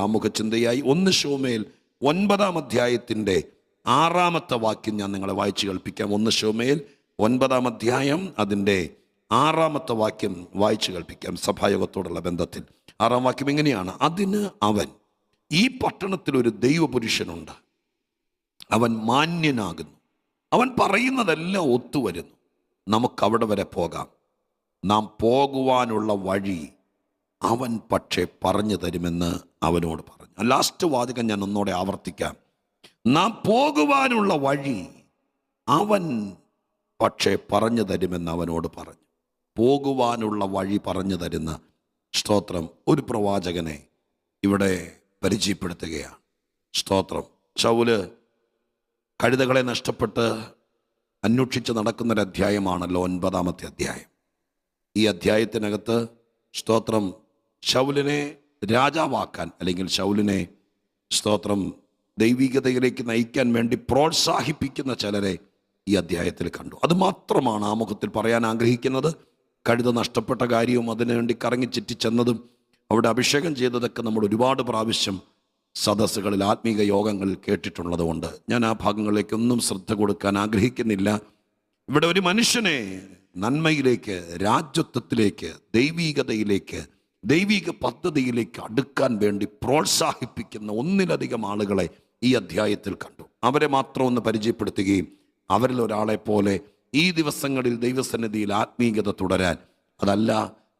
ആമുഖ ചിന്തയായി 1 ശമൂവേൽ 9-ാം അധ്യായത്തിൻ്റെ 6-ാമത്തെ വാക്യം ഞാൻ നിങ്ങളെ വായിച്ചു കേൾപ്പിക്കാം. 1 ശമൂവേൽ 9-ാം അധ്യായം അതിൻ്റെ 6-ാമത്തെ വാക്യം വായിച്ചു കേൾപ്പിക്കാം. സഭായോഗത്തോടുള്ള ബന്ധത്തിൽ 6-ാം വാക്യം ഇങ്ങനെയാണ്: അതിന് അവൻ, ഈ പട്ടണത്തിൽ ഒരു ദൈവപുരുഷനുണ്ട്, അവൻ മാന്യനാകുന്നു, അവൻ പറയുന്നതെല്ലാം ഒത്തുവരുന്നു, നമുക്കവിടെ വരെ പോകാം, നാം പോകുവാനുള്ള വഴി അവൻ പക്ഷേ പറഞ്ഞു തരുമെന്ന് അവനോട് പറഞ്ഞു. ലാസ്റ്റ് വാചകം ഞാൻ ഒന്നോടെ ആവർത്തിക്കാം. നാം പോകുവാനുള്ള വഴി അവൻ പക്ഷേ പറഞ്ഞു തരുമെന്ന് അവനോട് പറഞ്ഞു. പോകുവാനുള്ള വഴി പറഞ്ഞു തരുന്ന സ്തോത്രം ഒരു പ്രവാചകനെ ഇവിടെ പരിചയപ്പെടുത്തുകയാണ്. സ്തോത്രം. ശൗല് കഴുതകളെ നഷ്ടപ്പെട്ട് അന്വേഷിച്ച് നടക്കുന്നൊരധ്യായമാണല്ലോ 9-ാമത്തെ അധ്യായം. ഈ അധ്യായത്തിനകത്ത് സ്തോത്രം ശൗലിനെ രാജാവാക്കാൻ, അല്ലെങ്കിൽ ശൗലിനെ സ്തോത്രം ദൈവികതയിലേക്ക് നയിക്കാൻ വേണ്ടി പ്രോത്സാഹിപ്പിക്കുന്ന ചിലരെ ഈ അധ്യായത്തിൽ കണ്ടു. അതുമാത്രമാണ് ആമുഖത്തിൽ പറയാൻ ആഗ്രഹിക്കുന്നത്. കഴുത നഷ്ടപ്പെട്ട കാര്യവും അതിനുവേണ്ടി കറങ്ങി ചുറ്റിച്ചെന്നതും അവിടെ അഭിഷേകം ചെയ്തതൊക്കെ നമ്മൾ ഒരുപാട് പ്രാവശ്യം സദസ്സുകളിൽ, ആത്മീക യോഗങ്ങളിൽ കേട്ടിട്ടുള്ളത് കൊണ്ട് ഞാൻ ആ ഭാഗങ്ങളിലേക്കൊന്നും ശ്രദ്ധ കൊടുക്കാൻ ആഗ്രഹിക്കുന്നില്ല. ഇവിടെ ഒരു മനുഷ്യനെ നന്മയിലേക്ക്, രാജ്യത്വത്തിലേക്ക്, ദൈവീകതയിലേക്ക്, ദൈവിക പദ്ധതിയിലേക്ക് അടുക്കാൻ വേണ്ടി പ്രോത്സാഹിപ്പിക്കുന്ന ഒന്നിലധികം ആളുകളെ ഈ അധ്യായത്തിൽ കണ്ടു. അവരെ മാത്രം ഒന്ന് പരിചയപ്പെടുത്തുകയും അവരിൽ ഒരാളെ പോലെ ഈ ദിവസങ്ങളിൽ ദൈവസന്നിധിയിൽ ആത്മീയത തുടരാൻ, അതല്ല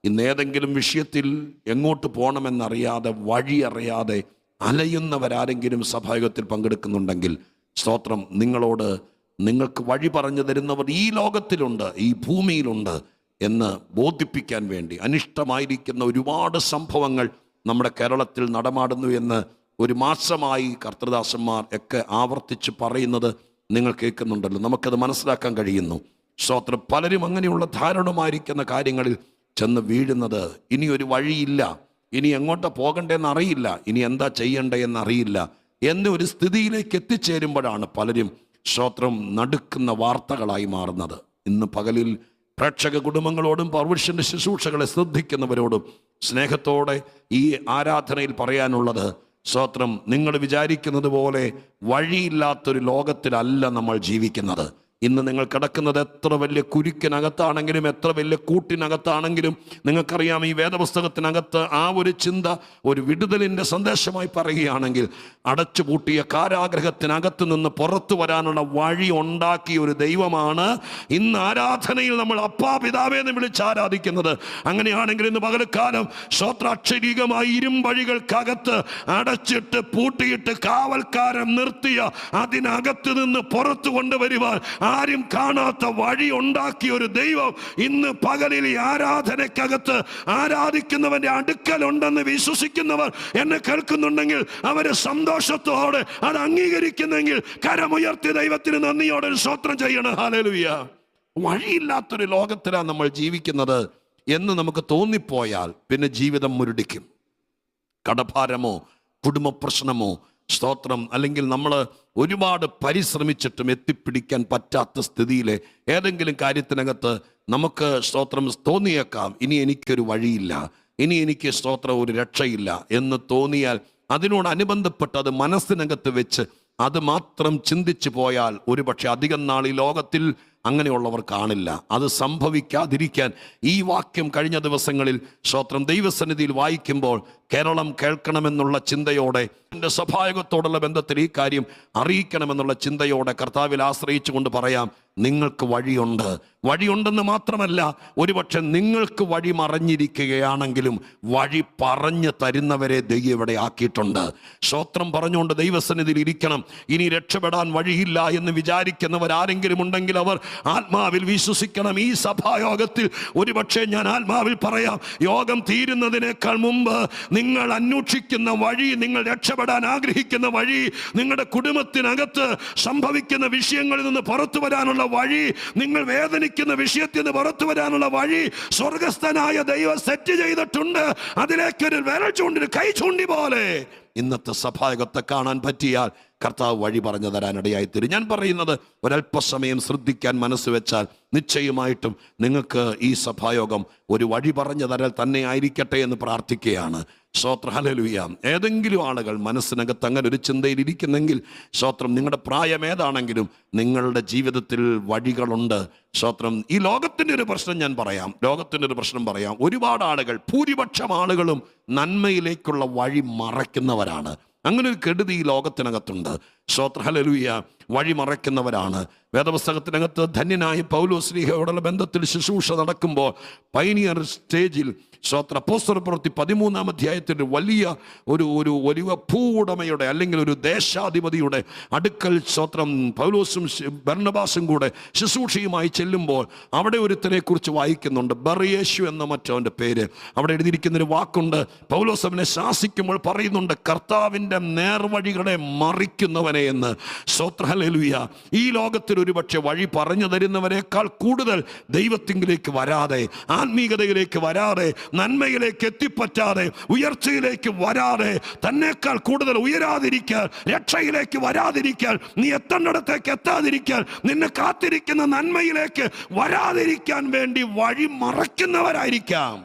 ഇന്നേതെങ്കിലും വിഷയത്തിൽ എങ്ങോട്ട് പോകണമെന്നറിയാതെ, വഴി അറിയാതെ അലയുന്നവരാരെങ്കിലും സഭായോഗത്തിൽ പങ്കെടുക്കുന്നുണ്ടെങ്കിൽ സ്തോത്രം, നിങ്ങൾക്ക് വഴി പറഞ്ഞു തരുന്നവർ ഈ ലോകത്തിലുണ്ട്, ഈ ഭൂമിയിലുണ്ട് എന്ന് ബോധിപ്പിക്കാൻ വേണ്ടി. അനിഷ്ടമായിരിക്കുന്ന ഒരുപാട് സംഭവങ്ങൾ നമ്മുടെ കേരളത്തിൽ നടമാടുന്നു എന്ന് ഒരു മാസമായി കർത്തൃദാസന്മാർ ഒക്കെ ആവർത്തിച്ച് പറയുന്നത് നിങ്ങൾ കേൾക്കുന്നുണ്ടല്ലോ. നമുക്കത് മനസ്സിലാക്കാൻ കഴിയുന്നു. സ്തോത്രം. പലരും അങ്ങനെയുള്ള ധാരണമായിരിക്കുന്ന കാര്യങ്ങളിൽ ചെന്ന് വീഴുന്നത്, ഇനി ഒരു വഴിയില്ല, ഇനി എങ്ങോട്ടാ പോകണ്ടേന്ന് അറിയില്ല, ഇനി എന്താ ചെയ്യണ്ടേന്ന് അറിയില്ല എന്നൊരു സ്ഥിതിയിലേക്ക് എത്തിച്ചേരുമ്പോഴാണ് പലരും സ്തോത്രം നടുക്കുന്ന വാർത്തകളായി മാറുന്നത്. ഇന്ന് പകലിൽ പ്രേക്ഷക കുടുംബങ്ങളോടും പർവിഷ്യൻ്റെ ശുശ്രൂഷകളെ ശ്രദ്ധിക്കുന്നവരോടും സ്നേഹത്തോടെ ഈ ആരാധനയിൽ പറയാനുള്ളത്, സ്തോത്രം, നിങ്ങൾ വിചാരിക്കുന്നത് പോലെ വഴിയില്ലാത്തൊരു ലോകത്തിലല്ല നമ്മൾ ജീവിക്കുന്നത്. ഇന്ന് നിങ്ങൾ കിടക്കുന്നത് എത്ര വലിയ കുരുക്കിനകത്താണെങ്കിലും, എത്ര വലിയ കൂട്ടിനകത്താണെങ്കിലും, നിങ്ങൾക്കറിയാം ഈ വേദപുസ്തകത്തിനകത്ത് ആ ഒരു ചിന്ത ഒരു വിടുതലിൻ്റെ സന്ദേശമായി പറയുകയാണെങ്കിൽ, അടച്ചുപൂട്ടിയ കാരാഗ്രഹത്തിനകത്ത് നിന്ന് പുറത്തു വരാനുള്ള വഴി ഉണ്ടാക്കിയ ഒരു ദൈവമാണ് ഇന്ന് ആരാധനയിൽ നമ്മൾ അപ്പാ പിതാവേ എന്ന് വിളിച്ച് ആരാധിക്കുന്നത്. അങ്ങനെയാണെങ്കിൽ ഇന്ന് പകൽക്കാലം ശ്രോത്രാക്ഷരീകമായി ഇരുമ്പഴികൾക്കകത്ത് അടച്ചിട്ട് പൂട്ടിയിട്ട് കാവൽക്കാരൻ നിർത്തിയ അതിനകത്ത് നിന്ന് പുറത്തു കൊണ്ടുവരുവാൻ ആരും കാണാത്ത വഴി ഉണ്ടാക്കിയ ഒരു ദൈവം ഇന്ന് പകലിൽ ഈ ആരാധനയ്ക്കകത്ത് ആരാധിക്കുന്നവന്റെ അടുക്കലുണ്ടെന്ന് വിശ്വസിക്കുന്നവർ എന്നെ കേൾക്കുന്നുണ്ടെങ്കിൽ അവര് സന്തോഷത്തോടെ അത് അംഗീകരിക്കുന്നെങ്കിൽ കരമുയർത്തി ദൈവത്തിന് നന്ദിയോടെ സ്തോത്രം ചെയ്യണം. ഹല്ലേലൂയ. വഴിയില്ലാത്തൊരു ലോകത്തിലാണ് നമ്മൾ ജീവിക്കുന്നത് എന്ന് നമുക്ക് തോന്നിപ്പോയാൽ പിന്നെ ജീവിതം മുരടിക്കും. കടഭാരമോ കുടുംബ പ്രശ്നമോ സ്തോത്രം, അല്ലെങ്കിൽ നമ്മൾ ഒരുപാട് പരിശ്രമിച്ചിട്ടും എത്തിപ്പിടിക്കാൻ പറ്റാത്ത സ്ഥിതിയിലെ ഏതെങ്കിലും കാര്യത്തിനകത്ത് നമുക്ക് സ്തോത്രം തോന്നിയേക്കാം, ഇനി എനിക്കൊരു വഴിയില്ല, ഇനി എനിക്ക് സ്തോത്രം ഒരു രക്ഷയില്ല എന്ന് തോന്നിയാൽ അതിനോടനുബന്ധപ്പെട്ട് അത് മനസ്സിനകത്ത് വെച്ച് അത് മാത്രം ചിന്തിച്ചു പോയാൽ ഒരുപക്ഷെ അധികം നാൾ ഈ ലോകത്തിൽ അങ്ങനെയുള്ളവർ കാണില്ല. അത് സംഭവിക്കാതിരിക്കാൻ ഈ വാക്യം കഴിഞ്ഞ ദിവസങ്ങളിൽ സ്തോത്രം ദൈവസന്നിധിയിൽ വായിക്കുമ്പോൾ കേരളം കേൾക്കണമെന്നുള്ള ചിന്തയോടെ, എൻ്റെ സഭായോഗത്തോടുള്ള ബന്ധത്തിൽ ഈ കാര്യം അറിയിക്കണമെന്നുള്ള ചിന്തയോടെ കർത്താവിൽ ആശ്രയിച്ചു കൊണ്ട് പറയാം, നിങ്ങൾക്ക് വഴിയുണ്ട്. വഴിയുണ്ടെന്ന് മാത്രമല്ല, ഒരുപക്ഷെ നിങ്ങൾക്ക് വഴി മറഞ്ഞിരിക്കുകയാണെങ്കിലും വഴി പറഞ്ഞു തരുന്നവരെ ദൈവം ഇവിടെ ആക്കിയിട്ടുണ്ട്. സ്തോത്രം പറഞ്ഞുകൊണ്ട് ദൈവസന്നിധിയിൽ ഇരിക്കണം. ഇനി രക്ഷപ്പെടാൻ വഴിയില്ല എന്ന് വിചാരിക്കുന്നവരാരെങ്കിലും ഉണ്ടെങ്കിൽ അവർ ആത്മാവിൽ വിശ്വസിക്കണം. ഈ സഭായോഗത്തിൽ ഒരുപക്ഷെ ഞാൻ ആത്മാവിൽ പറയാം, യോഗം തീരുന്നതിനേക്കാൾ മുമ്പ് നിങ്ങൾ അന്വേഷിക്കുന്ന വഴി, നിങ്ങൾ രക്ഷപ്പെടാൻ ആഗ്രഹിക്കുന്ന വഴി, നിങ്ങളുടെ കുടുംബത്തിനകത്ത് സംഭവിക്കുന്ന വിഷയങ്ങളിൽ നിന്ന് പുറത്തു വരാനുള്ള വഴി, നിങ്ങൾ വേദനിക്കുന്ന വിഷയത്തിൽ നിന്ന് പുറത്തു വരാനുള്ള വഴി സ്വർഗസ്ഥനായ ദൈവം സെറ്റ് ചെയ്തിട്ടുണ്ട്. അതിലേക്കൊരു വിരൽ ചൂണ്ടി, കൈ ചൂണ്ടി പോലെ ഇന്നത്തെ സഭായോഗത്തെ കാണാൻ പറ്റിയാൽ കർത്താവ് വഴി പറഞ്ഞു തരാനിടയായി തീരും. ഞാൻ പറയുന്നത് ഒരല്പസമയം ശ്രദ്ധിക്കാൻ മനസ്സ് വെച്ചാൽ നിശ്ചയമായിട്ടും നിങ്ങൾക്ക് ഈ സഭായോഗം ഒരു വഴി പറഞ്ഞു തരാൻ തന്നെ ആയിരിക്കട്ടെ എന്ന് പ്രാർത്ഥിക്കുകയാണ്. സ്തോത്രം, ഹല്ലേലൂയ. ഏതെങ്കിലും ആളുകൾ മനസ്സിനകത്ത് അങ്ങനെ ഒരു ചിന്തയിൽ ഇരിക്കുന്നെങ്കിൽ, സ്തോത്രം, നിങ്ങളുടെ പ്രായം ഏതാണെങ്കിലും നിങ്ങളുടെ ജീവിതത്തിൽ വഴികളുണ്ട്. സ്തോത്രം. ഈ ലോകത്തിൻ്റെ ഒരു പ്രശ്നം ഞാൻ പറയാം, ലോകത്തിൻ്റെ ഒരു പ്രശ്നം പറയാം. ഒരുപാട് ആളുകൾ, ഭൂരിപക്ഷം ആളുകളും നന്മയിലേക്കുള്ള വഴി മറയ്ക്കുന്നവരാണ്. അങ്ങനെ ഒരു കെടുതി ഈ ലോകത്തിനകത്തുണ്ട്. സ്തോത്രം, ഹല്ലേലൂയ. വഴി മറയ്ക്കുന്നവരാണ്. വേദപുസ്തകത്തിനകത്ത് ധന്യനായ പൗലോസ് ശ്ലീഹയോടുള്ള ബന്ധത്തിൽ ശുശ്രൂഷ നടക്കുമ്പോൾ പൈനിയർ സ്റ്റേജിൽ, സ്തോത്ര, അപ്പോസ്തലപ്രവൃത്തി 13-ാം അധ്യായത്തിൽ വലിയ ഒരു ഭൂവുടമയുടെ അല്ലെങ്കിൽ ഒരു ദേശാധിപതിയുടെ അടുക്കൽ, സ്തോത്രം, പൗലോസും ബർന്നബാസും കൂടെ ശുശ്രൂഷയുമായി ചെല്ലുമ്പോൾ അവിടെ ഒരുത്തനെ കുറിച്ച് വായിക്കുന്നുണ്ട്, ബർയേശു എന്ന മറ്റവൻ്റെ പേര്. അവിടെ എഴുതിയിരിക്കുന്നൊരു വാക്കുണ്ട്. പൗലോസ് അവനെ ശാസിക്കുമ്പോൾ പറയുന്നുണ്ട്, കർത്താവിൻ്റെ നേർവഴികളെ മറിക്കുന്നവനെ എന്ന്. സ്തോത്രം, ഹല്ലേലൂയ. ഈ ലോകത്തിൽ ഒരുപക്ഷെ വഴി പറഞ്ഞു തരുന്നവരെക്കാൾ കൂടുതൽ ദൈവത്തിങ്കിലേക്ക് വരാതെ, ആത്മീയതയിലേക്ക് വരാതെ, നന്മയിലേക്ക് എത്തിപ്പറ്റാതെ, ഉയർച്ചയിലേക്ക് വരാതെ, തന്നേക്കാൾ കൂടുതൽ ഉയരാതിരിക്കാൻ, രക്ഷയിലേക്ക് വരാതിരിക്കാൻ, നീ എത്തേണ്ടിടത്തേക്ക് എത്താതിരിക്കാൻ, നിന്നെ കാത്തിരിക്കുന്ന നന്മയിലേക്ക് വരാതിരിക്കാൻ വേണ്ടി വഴി മറയ്ക്കുന്നവരായിരിക്കാം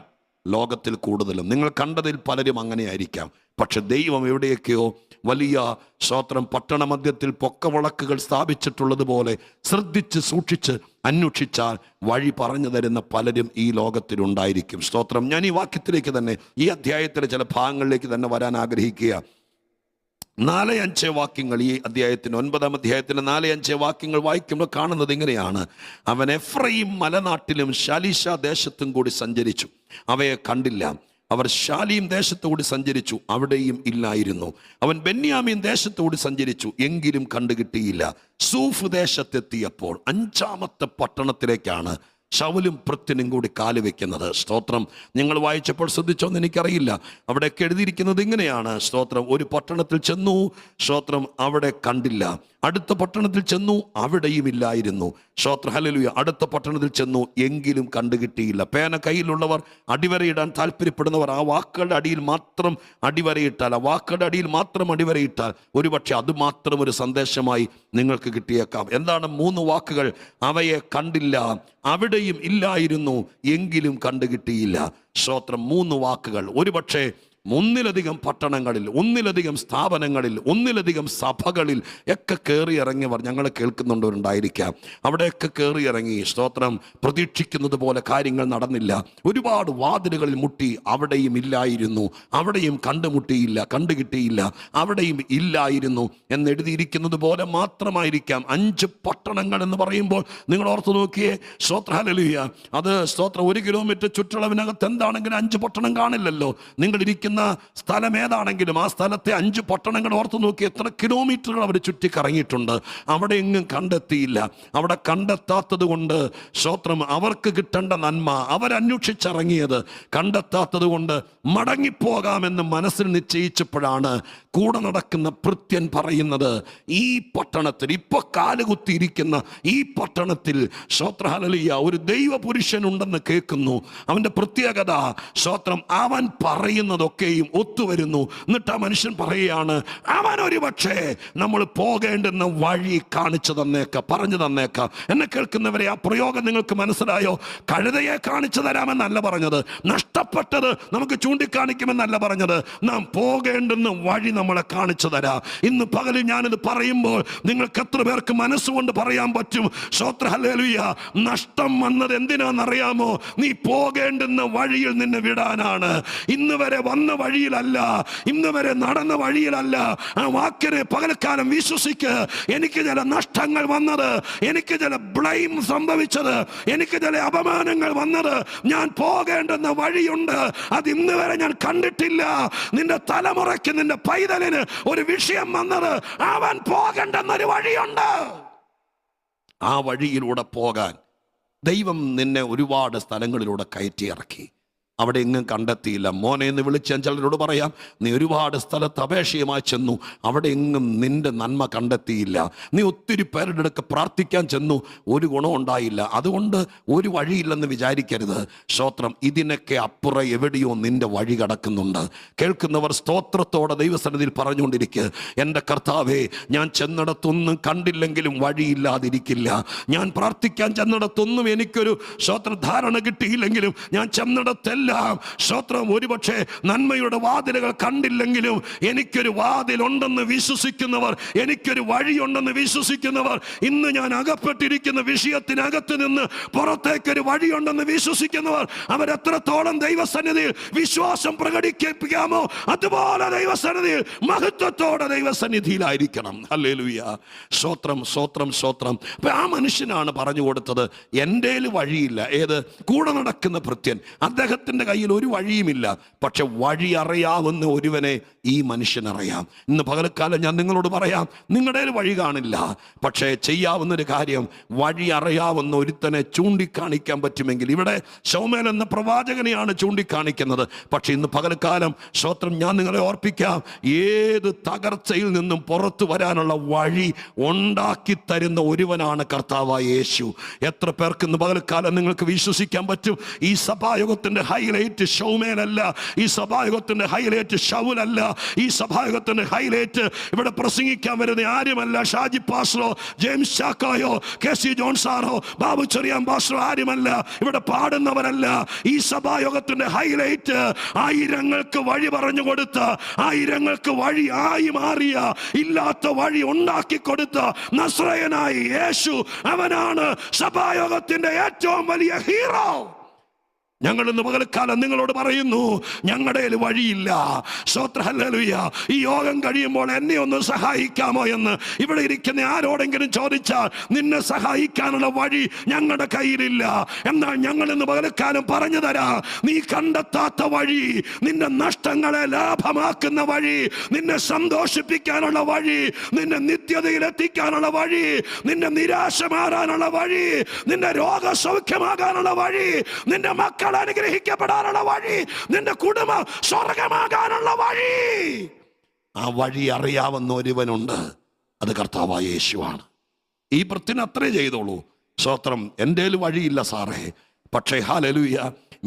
ലോകത്തിൽ കൂടുതലും. നിങ്ങൾ കണ്ടതിൽ പലരും അങ്ങനെയായിരിക്കാം. പക്ഷെ ദൈവം എവിടെയൊക്കെയോ വലിയ, സ്തോത്രം, പട്ടണ മധ്യത്തിൽ പൊക്കവിളക്കുകൾ സ്ഥാപിച്ചിട്ടുള്ളതുപോലെ ശ്രദ്ധിച്ച് സൂക്ഷിച്ച് അന്വേഷിച്ചാൽ വഴി പറഞ്ഞു തരുന്ന പലരും ഈ ലോകത്തിലുണ്ടായിരിക്കും. സ്തോത്രം. ഞാൻ ഈ വാക്യത്തിലേക്ക് തന്നെ, ഈ അധ്യായത്തിലെ ചില ഭാഗങ്ങളിലേക്ക് തന്നെ വരാൻ ആഗ്രഹിക്കുക. 4-5 വാക്യങ്ങൾ, ഈ അധ്യായത്തിന് 9-ാം അധ്യായത്തിന് 4-5 വാക്യങ്ങൾ വായിക്കുമ്പോൾ കാണുന്നത് ഇങ്ങനെയാണ്: അവൻ എഫ്രയീം മലനാട്ടിലും ശാലീശ ദേശത്തും കൂടി സഞ്ചരിച്ചു, അവയെ കണ്ടില്ല. അവർ ശാലീം ദേശത്തുകൂടി സഞ്ചരിച്ചു, അവിടെയും ഇല്ലായിരുന്നു. അവൻ ബെന്യാമീൻ ദേശത്തുകൂടി സഞ്ചരിച്ചു, എങ്കിലും കണ്ടുകിട്ടിയില്ല. സൂഫ് ദേശത്തെത്തിയപ്പോൾ 5-ാമത്തെ പട്ടണത്തിലേക്കാണ് ശൗലും ഭൃത്യനും കൂടി കാല് വെക്കുന്നത്. സ്തോത്രം. നിങ്ങൾ വായിച്ചപ്പോൾ ശ്രദ്ധിച്ചോന്ന് എനിക്കറിയില്ല. അവിടെയൊക്കെ എഴുതിയിരിക്കുന്നത് ഇങ്ങനെയാണ്. സ്തോത്രം. ഒരു പട്ടണത്തിൽ ചെന്നു, സ്തോത്രം, അവിടെ കണ്ടില്ല. അടുത്ത പട്ടണത്തിൽ ചെന്നു, അവിടെയും ഇല്ലായിരുന്നു. സ്തോത്രം, ഹല്ലേലൂയ. അടുത്ത പട്ടണത്തിൽ ചെന്നു, എങ്കിലും കണ്ടുകിട്ടിയില്ല. പേന കയ്യിലുള്ളവർ, അടിവരയിടാൻ താല്പര്യപ്പെടുന്നവർ, ആ വാക്കുകളുടെ അടിയിൽ മാത്രം അടിവരയിട്ടാൽ, ആ വാക്കുകളുടെ അടിയിൽ മാത്രം അടിവരയിട്ടാൽ ഒരുപക്ഷെ അത് മാത്രം ഒരു സന്ദേശമായി നിങ്ങൾക്ക് കിട്ടിയേക്കാം. എന്താണ് 3 വാക്കുകൾ? അവയെ കണ്ടില്ല, അവിടെയും ഇല്ലായിരുന്നു, എങ്കിലും കണ്ടുകിട്ടിയില്ല. സ്തോത്രം. 3 വാക്കുകൾ. ഒരുപക്ഷെ 1-ലധികം പട്ടണങ്ങളിൽ, 1-ലധികം സ്ഥാപനങ്ങളിൽ, 1-ലധികം സഭകളിൽ ഒക്കെ കയറിയിറങ്ങിയവർ ഞങ്ങൾ കേൾക്കുന്നുണ്ടവരുണ്ടായിരിക്കാം. അവിടെയൊക്കെ കയറിയിറങ്ങി, സ്തോത്രം, പ്രതീക്ഷിക്കുന്നത് പോലെ കാര്യങ്ങൾ നടന്നില്ല. ഒരുപാട് വാതിലുകളിൽ മുട്ടി, അവിടെയും ഇല്ലായിരുന്നു, അവിടെയും കണ്ടുകിട്ടിയില്ല, അവിടെയും ഇല്ലായിരുന്നു എന്നെഴുതിയിരിക്കുന്നത് പോലെ മാത്രമായിരിക്കാം 5 പട്ടണങ്ങൾ എന്ന് പറയുമ്പോൾ. നിങ്ങൾ ഓർത്ത് നോക്കിയേ. സ്തോത്രം, ഹല്ലേലൂയ. അത്, സ്തോത്രം, 1 കിലോമീറ്റർ ചുറ്റളവിനകത്ത് എന്താണെങ്കിലും 5 പട്ടണം കാണില്ലല്ലോ. നിങ്ങൾ സ്ഥലം ഏതാണെങ്കിലും ആ സ്ഥലത്തെ 5 പട്ടണങ്ങൾ ഓർത്തു നോക്കി, എത്ര കിലോമീറ്ററുകൾ അവർ ചുറ്റിക്കറങ്ങിയിട്ടുണ്ട്. അവിടെ എങ്ങും കണ്ടെത്തിയില്ല. അവിടെ കണ്ടെത്താത്തത് കൊണ്ട്, സ്തോത്രം, അവർക്ക് കിട്ടേണ്ട നന്മ അവരന്വേഷിച്ചിറങ്ങിയത് കണ്ടെത്താത്തത് കൊണ്ട് മടങ്ങിപ്പോകാമെന്ന് മനസ്സിൽ നിശ്ചയിച്ചപ്പോഴാണ് കൂടെ നടക്കുന്ന ഭൃത്യൻ പറയുന്നത്, ഈ പട്ടണത്തിൽ, ഇപ്പൊ കാലുകുത്തിയിരിക്കുന്ന ഈ പട്ടണത്തിൽ, സ്തോത്രം, ഹല്ലേലൂയ, ഒരു ദൈവപുരുഷനുണ്ടെന്ന് കേൾക്കുന്നു. അവന്റെ പ്രത്യേകത, സ്തോത്രം, അവൻ പറയുന്നതൊക്കെയും ഒത്തുവരുന്നു. എന്നിട്ട് ആ മനുഷ്യൻ പറയുകയാണ്, അവൻ ഒരു പക്ഷേ നമ്മൾ പോകേണ്ടുന്ന വഴി കാണിച്ചു തന്നേക്കാം, പറഞ്ഞു തന്നേക്കാം. എന്നെ കേൾക്കുന്നവരെ, ആ പ്രയോഗം നിങ്ങൾക്ക് മനസ്സിലായോ? കഴുതയെ കാണിച്ചു തരാമെന്നല്ല പറഞ്ഞത്, നഷ്ടപ്പെട്ടത് നമുക്ക് ചൂണ്ടിക്കാണിക്കുമെന്നല്ല പറഞ്ഞത്, നാം പോകേണ്ടുന്ന വഴി നമ്മളെ കാണിച്ചു തരാം. ഇന്ന് പകലിൽ ഞാനിത് പറയുമ്പോൾ നിങ്ങൾക്ക് എത്ര പേർക്ക് മനസ്സുകൊണ്ട് പറയാൻ പറ്റും? സ്തോത്രം, ഹല്ലേലൂയ. നഷ്ടം വന്നത് എന്തിനാണെന്നറിയാമോ? നീ പോകേണ്ടുന്ന വഴിയിൽ നിന്നെ വിടാനാണ്. ഇന്ന് വരെ വന്ന വഴിയിലല്ല, ഇന്ന് വരെ നടന്ന വഴിയിലല്ല. ആ വാക്കിനെ പകൽക്കാലം വിശ്വസിക്ക്. എനിക്ക് ചില നഷ്ടങ്ങൾ വന്നത്, എനിക്ക് ചില ബ്ലെയിം സംഭവിച്ചത്, എനിക്ക് ചില അപമാനങ്ങൾ വന്നത്, ഞാൻ പോകേണ്ടുന്ന വഴിയുണ്ട്. അത് ഇന്ന് വരെ ഞാൻ കണ്ടിട്ടില്ല. നിന്റെ തലമുറയ്ക്ക്, നിന്റെ പൈതലിന് ഒരു വിഷയം വന്നത്, അവൻ പോകേണ്ടെന്നൊരു വഴിയുണ്ട്. ആ വഴിയിലൂടെ പോകാൻ ദൈവം നിന്നെ ഒരുപാട് സ്ഥലങ്ങളിലൂടെ കയറ്റി ഇറക്കി. അവിടെ എങ്ങും കണ്ടെത്തിയില്ല. മോനെ എന്ന് വിളിച്ച് ഞാൻ ചിലരോട് പറയാം, നീ ഒരുപാട് സ്ഥലത്ത് അപേക്ഷയുമായി ചെന്നു, അവിടെ എങ്ങും നിന്റെ നന്മ കണ്ടെത്തിയില്ല. നീ ഒത്തിരി പേരുടെ അടുക്ക് പ്രാർത്ഥിക്കാൻ ചെന്നു, ഒരു ഗുണം ഉണ്ടായില്ല. അതുകൊണ്ട് ഒരു വഴിയില്ലെന്ന് വിചാരിക്കരുത്. സ്തോത്രം. ഇതിനൊക്കെ അപ്പുറം എവിടെയോ നിന്റെ വഴി കിടക്കുന്നുണ്ട്. കേൾക്കുന്നവർ സ്തോത്രത്തോടെ ദൈവസന്നിധിയിൽ പറഞ്ഞുകൊണ്ടിരിക്കുക, എൻ്റെ കർത്താവേ, ഞാൻ ചെന്നിടത്തൊന്നും കണ്ടില്ലെങ്കിലും വഴിയില്ലാതിരിക്കില്ല. ഞാൻ പ്രാർത്ഥിക്കാൻ ചെന്നിടത്തൊന്നും എനിക്കൊരു സ്തോത്ര ധാരണ കിട്ടിയില്ലെങ്കിലും ഞാൻ ചെന്നിടത്തെല്ലാം എല്ലാം സ്തോത്രം ഒരുപക്ഷെ നന്മയുടെ വാതിലുകൾ കണ്ടില്ലെങ്കിലും എനിക്കൊരു വാതിലുണ്ടെന്ന് വിശ്വസിക്കുന്നവർ, എനിക്കൊരു വഴിയുണ്ടെന്ന് വിശ്വസിക്കുന്നവർ, ഇന്ന് ഞാൻ അകപ്പെട്ടിരിക്കുന്ന വിഷയത്തിനകത്ത് നിന്ന് പുറത്തേക്കൊരു വഴിയുണ്ടെന്ന് വിശ്വസിക്കുന്നവർ, അവരെത്രത്തോളം ദൈവസന്നിധിയിൽ വിശ്വാസം പ്രകടിപ്പിക്കാമോ അതുപോലെ ദൈവസന്നിധിയിൽ മഹത്വത്തോടെ ദൈവസന്നിധിയിലായിരിക്കണം. ഹല്ലേലൂയ, സ്തോത്രം സ്തോത്രം സ്തോത്രം. അപ്പൊ ആ മനുഷ്യനാണ് പറഞ്ഞു കൊടുത്തത്, എൻ്റെ വഴിയില്ല. ഏത്? കൂടെ നടക്കുന്ന ഭൃത്യൻ, അദ്ദേഹത്തിന്റെ കയ്യിൽ ഒരു വഴിയുമില്ല. പക്ഷെ വഴി അറിയാവുന്ന ഒരുവനെ ഈ മനുഷ്യനറിയാം. ഇന്ന് പകൽക്കാലം ഞാൻ നിങ്ങളോട് പറയാം, നിങ്ങളുടെ വഴി കാണില്ല, പക്ഷേ ചെയ്യാവുന്നൊരു കാര്യം, വഴി അറിയാവുന്ന ഒരുത്തനെ ചൂണ്ടിക്കാണിക്കാൻ പറ്റുമെങ്കിൽ. ഇവിടെ ശൗമേൽ എന്ന പ്രവാചകനെയാണ് ചൂണ്ടിക്കാണിക്കുന്നത്. പക്ഷെ ഇന്ന് പകൽക്കാലം സ്തോത്രം ഞാൻ നിങ്ങളെ ഓർപ്പിക്കാം, ഏത് തകർച്ചയിൽ നിന്നും പുറത്തു വരാനുള്ള വഴി ഉണ്ടാക്കി തരുന്ന ഒരുവനാണ് കർത്താവായ യേശു. എത്ര പേർക്ക് ഇന്ന് പകൽക്കാലം നിങ്ങൾക്ക് വിശ്വസിക്കാൻ പറ്റും? ഈ സഭായോഗത്തിന്റെ ഹൈലൈറ്റ് ശൗമേലല്ല, ഈ സഭായോഗത്തിന്റെ ഹൈലൈറ്റ് ശൗലല്ല, ഈ സഭായോഗത്തിന്റെ ഹൈലൈറ്റ് ഇവിടെ പ്രസംഗിക്കാൻ വരുന്ന ആരുമല്ല ഷാജി പാസ്റ്ററോ ജെയിംസ് ചാക്കോയോ കെ സി ജോൺ സാറോ ബാബു ചെറിയാൻ പാസ്റ്ററോ ആരുമല്ല, ഇവിടെ പാടുന്നവരല്ല. ഈ സഭായോഗത്തിന്റെ ഹൈലൈറ്റ് ആയിരങ്ങൾക്ക് വഴി പറഞ്ഞു കൊടുത്ത, ആയിരങ്ങൾക്ക് വഴി ആയി മാറിയ, ഇല്ലാത്ത വഴി ഉണ്ടാക്കി കൊടുത്ത നസ്രയനായ യേശു, അവനാണ് സഭായോഗത്തിന്റെ ഏറ്റവും വലിയ ഹീറോ. ഞങ്ങൾ ഇന്ന് പകൽക്കാലം നിങ്ങളോട് പറയുന്നു, ഞങ്ങളുടെ വഴിയില്ല. സ്തോത്രം, ഹല്ലേലൂയ. ഈ യോഗം കഴിയുമ്പോൾ എന്നെ ഒന്ന് സഹായിക്കാമോ എന്ന് ഇവിടെ ഇരിക്കുന്ന ആരോടെങ്കിലും ചോദിച്ചാൽ നിന്നെ സഹായിക്കാനുള്ള വഴി ഞങ്ങളുടെ കയ്യിലില്ല. എന്നാൽ ഞങ്ങൾ ഇന്ന് പകൽക്കാലം പറഞ്ഞു തരാം, നീ കണ്ടെത്താത്ത വഴി, നിന്റെ നഷ്ടങ്ങളെ ലാഭമാക്കുന്ന വഴി, നിന്നെ സന്തോഷിപ്പിക്കാനുള്ള വഴി, നിന്നെ നിത്യതയിൽ എത്തിക്കാനുള്ള വഴി, നിന്റെ നിരാശ മാറാനുള്ള വഴി, നിന്റെ രോഗസൗഖ്യമാകാനുള്ള വഴി, നിന്റെ മക്കൾ അനുഗ്രഹിക്കപ്പെടാനുള്ള വഴി, നിന്റെ കുടുംബം സ്വർഗമാകാനുള്ള വഴി. ആ വഴി അറിയാവുന്ന ഒരുവനുണ്ട്, അത് കർത്താവായ യേശുവാണ്. ഈ ഭൃത്യന് അത്രേ ചെയ്തോളൂ. സ്തോത്രം, എൻ്റെ വഴിയില്ല സാറേ, പക്ഷേ ഹല്ലേലൂയ,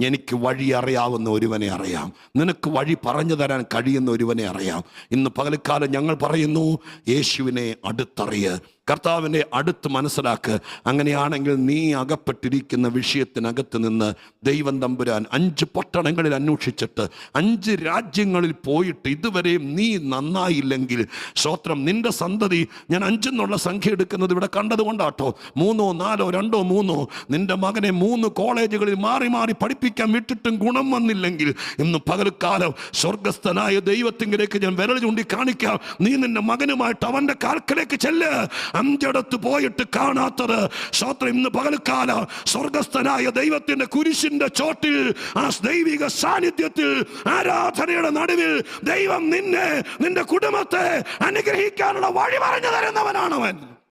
എനിക്ക് വഴി അറിയാവുന്ന ഒരുവനെ അറിയാം. നിനക്ക് വഴി പറഞ്ഞു തരാൻ കഴിയുന്ന ഒരുവനെ അറിയാം. ഇന്ന് പകൽക്കാലം ഞങ്ങൾ പറയുന്നു, യേശുവിനെ അടുത്തറിയ്, കർത്താവിനെ അടുത്ത് മനസ്സിലാക്ക്. അങ്ങനെയാണെങ്കിൽ നീ അകപ്പെട്ടിരിക്കുന്ന വിഷയത്തിനകത്ത് നിന്ന് ദൈവം തമ്പുരാൻ 5 പട്ടണങ്ങളിൽ അന്വേഷിച്ചിട്ട് 5 രാജ്യങ്ങളിൽ പോയിട്ട് ഇതുവരെയും നീ നന്നായില്ലെങ്കിൽ, സ്തോത്രം, നിന്റെ സന്തതി, ഞാൻ 5 എന്നുള്ള സംഖ്യ എടുക്കുന്നത് ഇവിടെ കണ്ടതുകൊണ്ടാട്ടോ, 3, 4, 2, 3, നിന്റെ മകനെ 3 കോളേജുകളിൽ മാറി മാറി പഠിപ്പിക്കാൻ വിട്ടിട്ടും ഗുണം വന്നില്ലെങ്കിൽ, ഇന്ന് പകൽക്കാലം സ്വർഗസ്ഥനായ ദൈവത്തിങ്കിലേക്ക് ഞാൻ വിരൽ ചൂണ്ടി കാണിക്കാം. നീ നിന്റെ മകനുമായിട്ട് അവന്റെ കാൽക്കലേക്ക് ചെല്ല്. 5 ഇടത്ത് പോയിട്ട് കാണാത്തത്, സ്തോത്രം, ഇന്ന് പകൽക്കാലം സ്വർഗസ്ഥനായ ദൈവത്തിന്റെ കുരിശിന്റെ ചോട്ടിൽ, ആ ദൈവിക സാന്നിധ്യത്തിൽ, ആരാധനയുടെ നടുവിൽ ദൈവം നിന്നെ, നിന്റെ കുടുംബത്തെ അനുഗ്രഹിക്കാനുള്ള വഴി പറഞ്ഞു തരുന്നവനാണ് അവൻ.